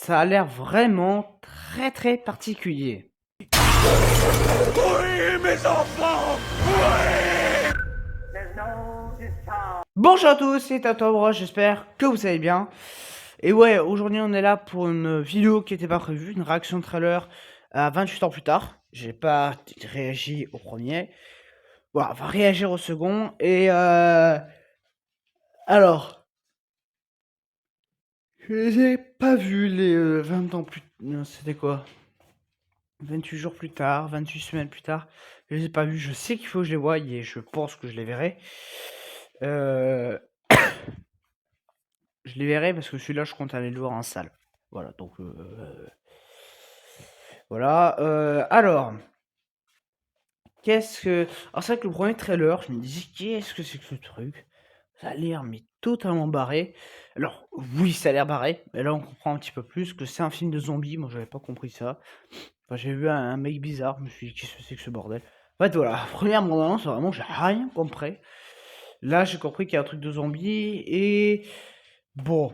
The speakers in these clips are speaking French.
Ça a l'air vraiment très très particulier. Oui, mes enfants! Oui! Bonjour à tous, c'est Tato, j'espère que vous allez bien. Et ouais, aujourd'hui on est là pour une vidéo qui n'était pas prévue, une réaction trailer à 28 ans plus tard. J'ai pas réagi au premier. Voilà, on va réagir au second. Et alors, je les ai pas vus les 20 ans plus... Non, c'était quoi? 28 jours plus tard, 28 semaines plus tard. Je les ai pas vus, je sais qu'il faut que je les voie et je pense que je les verrai. Euh... Je les verrai parce que celui-là, je compte aller le voir en salle. Voilà, donc... Voilà. Alors, qu'est-ce que... Alors, c'est vrai que le premier trailer, je me disais, qu'est-ce que c'est que ce truc? Ça a l'air, mais totalement barré. Alors, oui, ça a l'air barré, mais là, on comprend un petit peu plus que c'est un film de zombies. Moi, j'avais pas compris ça. Enfin, j'ai vu un mec bizarre, je me suis dit, qu'est-ce que c'est que ce bordel? En fait, voilà, première bande-annonce, vraiment, j'ai rien compris. Là, j'ai compris qu'il y a un truc de zombies, et... Bon...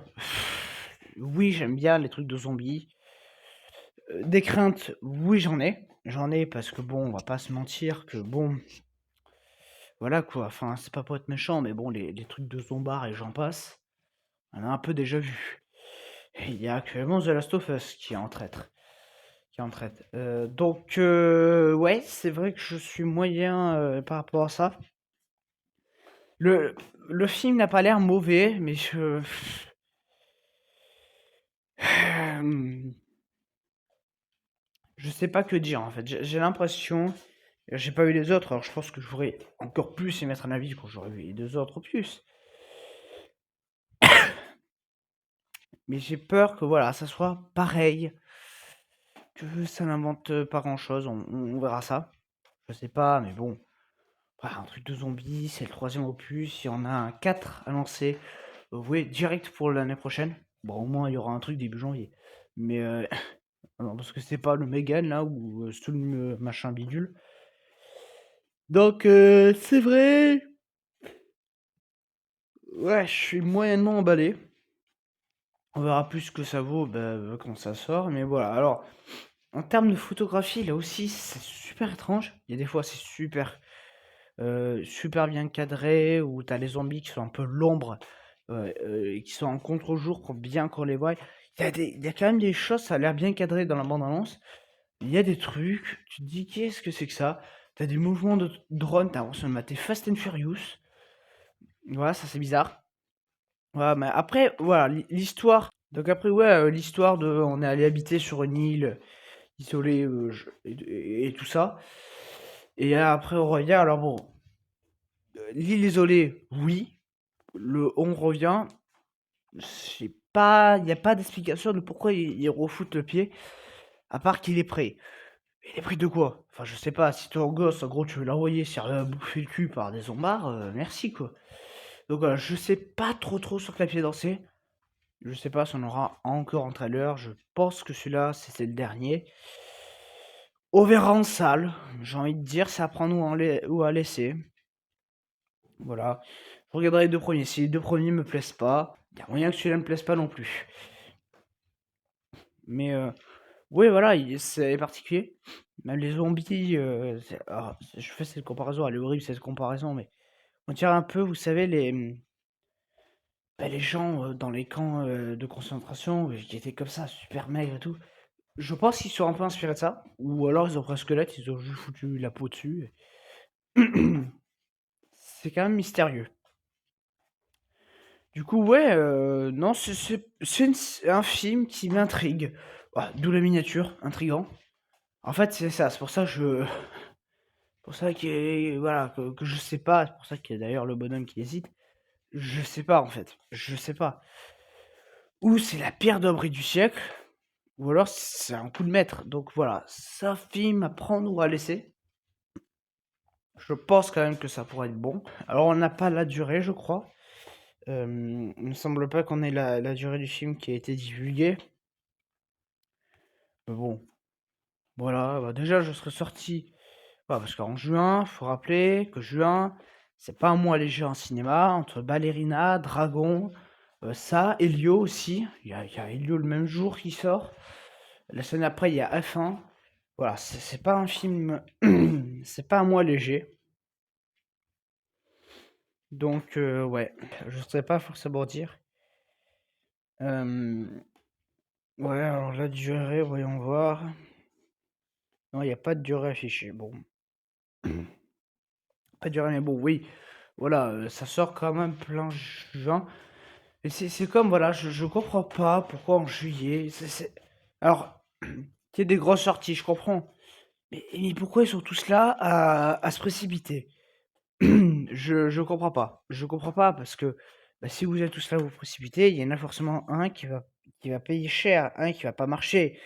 Oui, j'aime bien les trucs de zombies. Des craintes, oui, j'en ai. J'en ai parce que bon, on va pas se mentir que bon, voilà quoi. Enfin, c'est pas pour être méchant, mais bon, les trucs de zombards et j'en passe, on a un peu déjà vu. Et il y a actuellement The Last of Us qui est en traître. Qui est en traître. Donc, ouais, c'est vrai que je suis moyen par rapport à ça. Le, le film n'a pas l'air mauvais, mais je. Je sais pas que dire en fait. J'ai l'impression. J'ai pas vu les autres, alors je pense que je pourrais encore plus y mettre un avis quand j'aurais vu les deux autres au plus. Mais j'ai peur que voilà, ça soit pareil, que ça n'invente pas grand chose. On verra ça. Je sais pas, mais bon. Voilà, un truc de zombie, c'est le troisième opus. Il y en a un 4 à lancer. Oui, direct pour l'année prochaine. Bon, au moins il y aura un truc début janvier. Mais non, parce que c'est pas le Megan là ou tout le machin bidule. Donc c'est vrai. Ouais, je suis moyennement emballé. On verra plus ce que ça vaut quand ça sort. Mais voilà. Alors, en termes de photographie, là aussi, c'est super étrange. Il y a des fois, c'est super bien cadré, où t'as les zombies qui sont un peu l'ombre, et qui sont en contre-jour pour bien qu'on les voit. Il y a quand même des choses, ça a l'air bien cadré dans la bande-annonce. Il y a des trucs, tu te dis, qu'est-ce que c'est que ça? T'as des mouvements de drone, t'as l'impression de mater Fast and Furious. Voilà, ça c'est bizarre. Ouais, mais après, voilà, l'histoire. Donc après, ouais, l'histoire de, on est allé habiter sur une île isolée et tout ça. Et après, on revient. Alors bon, l'île isolée, oui. Le on revient, c'est pas, il n'y a pas d'explication de pourquoi il refoute le pied, à part qu'il est prêt. Il est pris de quoi? Enfin, je sais pas. Si ton gosse, en gros, tu veux l'envoyer se faire bouffer le cul par des zombards, merci quoi. Donc voilà, je sais pas trop sur quel pied danser. Je sais pas si on aura encore un trailer. Je pense que celui-là, c'était le dernier. On verra en salle. J'ai envie de dire, c'est à prendre ou à laisser. Voilà. Je regarderai les deux premiers. Si les deux premiers me plaisent pas, il y a moyen que celui-là me plaise pas non plus. Mais ouais, voilà, c'est particulier. Même les zombies, je fais cette comparaison, elle est horrible cette comparaison, mais on dirait un peu, vous savez, les gens dans les camps de concentration qui étaient comme ça, super maigres et tout. Je pense qu'ils sont un peu inspirés de ça. Ou alors ils ont pris un squelette, ils ont juste foutu la peau dessus. C'est quand même mystérieux. Du coup, ouais, non, un film qui m'intrigue. Voilà, d'où la miniature, intrigant. En fait, c'est ça, c'est pour ça que pour ça que, voilà, que je sais pas, c'est pour ça qu'il y a d'ailleurs le bonhomme qui hésite. Je sais pas, en fait. Je sais pas. Ou c'est la pire d'abri du siècle, ou alors c'est un coup de maître. Donc voilà, c'est un film à prendre ou à laisser. Je pense quand même que ça pourrait être bon. Alors on n'a pas la durée, je crois. Il me semble pas qu'on ait la durée du film qui a été divulguée. Mais bon, voilà. Bah déjà, je serais sorti. Voilà, parce qu'en juin, faut rappeler que juin, c'est pas un mois léger en cinéma. Entre Ballerina, Dragon, Ça, Elio aussi. Il y a Elio le même jour qui sort. La semaine après, il y a F1. Voilà, c'est pas un film. C'est pas un mois léger. Donc, ouais, je sais pas forcément dire. Euh, ouais, alors la durée, voyons voir. Non, il n'y a pas de durée affichée. Bon, pas de durée, mais bon, oui. Voilà, ça sort quand même plein juin. Et c'est comme, voilà, je comprends pas pourquoi en juillet. Alors, qu'il y ait des grosses sorties, je comprends. Mais pourquoi ils sont tous là à se précipiter? Je comprends pas. Je comprends pas parce que bah, si vous êtes tous là à vous précipiter, il y en a forcément un qui va payer cher, un qui va pas marcher.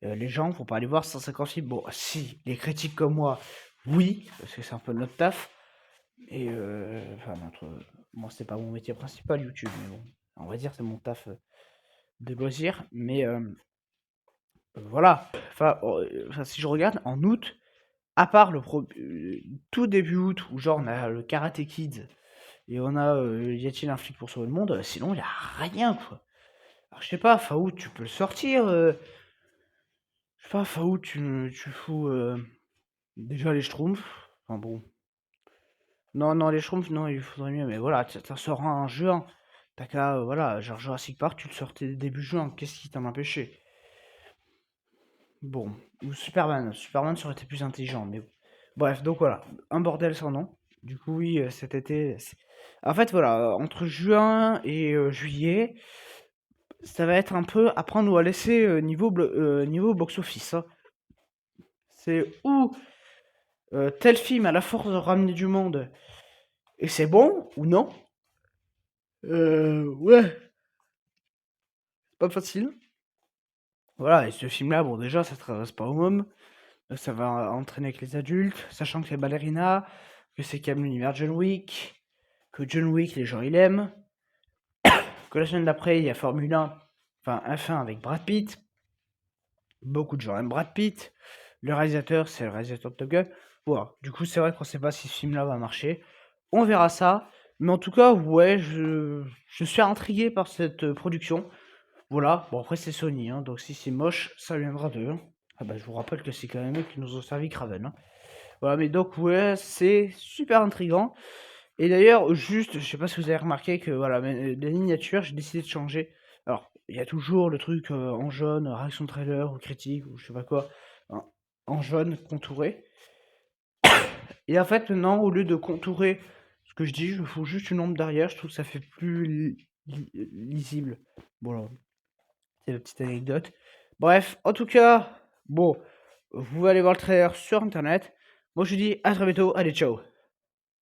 Les gens vont pas aller voir 150 films. Bon, si, les critiques comme moi, oui, parce que c'est un peu notre taf. Et enfin, moi, c'est pas mon métier principal, YouTube, mais bon, on va dire c'est mon taf de loisir. Mais voilà. Enfin, si je regarde, en août, à part tout début août, où genre on a le Karate Kid, et on a Y a-t-il un flic pour sauver le monde, sinon il y a rien, quoi. Alors je sais pas, fin août, tu peux le sortir. Je sais pas, fin août, tu fous déjà les Schtroumpfs. Enfin bon. Non, non, les Schtroumpfs, non, il faudrait mieux, mais voilà, t'en sors un en juin. T'as qu'à, voilà, genre Jurassic Park, tu le sortais début juin, qu'est-ce qui t'en empêchait? Bon, ou Superman, Superman ça aurait été plus intelligent, mais bon. Bref, donc voilà, un bordel sans nom. Du coup, oui, cet été. En fait, voilà, entre juin et juillet, ça va être un peu à prendre ou à laisser niveau box-office, hein. C'est ou tel film a la force de ramener du monde et c'est bon, ou non. Ouais, c'est pas facile. Voilà, et ce film-là, bon, déjà, ça s'adresse pas aux mômes. Ça va entraîner avec les adultes, sachant que c'est Ballerina, que c'est quand même l'univers John Wick, que John Wick, les gens, ils aiment. Que la semaine d'après, il y a Formule 1, enfin F1 avec Brad Pitt. Beaucoup de gens aiment Brad Pitt. Le réalisateur, c'est le réalisateur de Top Gun. Voilà. Du coup, c'est vrai qu'on sait pas si ce film-là va marcher. On verra ça. Mais en tout cas, ouais, je suis intrigué par cette production. Voilà. Bon, après, c'est Sony, hein, donc si c'est moche, ça viendra d'eux, hein. Ah bah, je vous rappelle que c'est quand même eux qui nous ont servi Kraven, hein. Voilà, mais donc, ouais, c'est super intriguant. Et d'ailleurs, juste, je sais pas si vous avez remarqué que, voilà, les miniatures, j'ai décidé de changer. Alors, il y a toujours le truc en jaune, réaction trailer ou critique ou je sais pas quoi, en jaune contouré. Et en fait, maintenant, au lieu de contourer ce que je dis, je fous juste une ombre derrière. Je trouve que ça fait plus lisible. Voilà, c'est la petite anecdote. Bref, en tout cas, bon, vous allez voir le trailer sur internet. Moi, je vous dis à très bientôt. Allez, ciao.